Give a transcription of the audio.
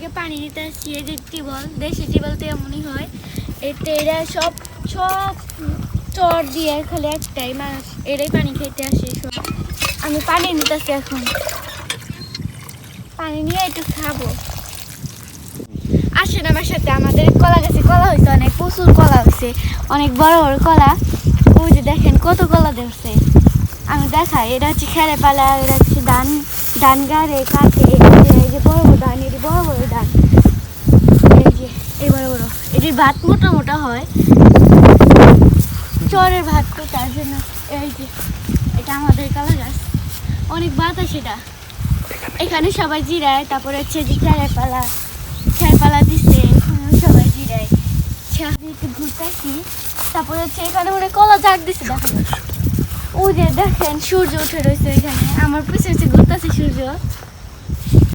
থেকে পানি নিতে আসছি। এই যে টিউবওয়েল, দেশি টিউবওয়েল তো এমনই হয়। এরা সব সব চর দিয়ে খালি একটাই মানুষ এরাই পানি খেতে আসে সব। আমি পানি নিতে আসছি এখন, পানি নিয়ে একটু খাবো। আসেন আমার সাথে, আমাদের কলা গাছে কলা হয়েছে, অনেক প্রচুর কলা হয়েছে, অনেক বড় বড় কলা। ওই যে দেখেন কত কলা ধরছে। আমি দেখাই, এটা হচ্ছে খেরে পালা, এটা হচ্ছে ধান গাড়ে কাটে। এই যে বড় বড় ধান, এটি বড় বড় ধান, এই যে এই বড় বড়, এটির ভাত মোটা মোটা হয়, চরের ভাত তো, তার জন্য। এই যে এটা আমাদের কলা গাছ, অনেক বাতাস এটা। এখানে সবাই জিরায়, তারপরে হচ্ছে যে খেরে পালা দিচ্ছে, সবাই জিরায়। একটু ঘুরতেছি, তারপরে হচ্ছে এখানে মনে কলা ঝাড় দিচ্ছে। দেখেন ওই যে দেখেন সূর্য উঠে রয়েছে এখানে, আমার পিছনে ঘুরতেছে সূর্য।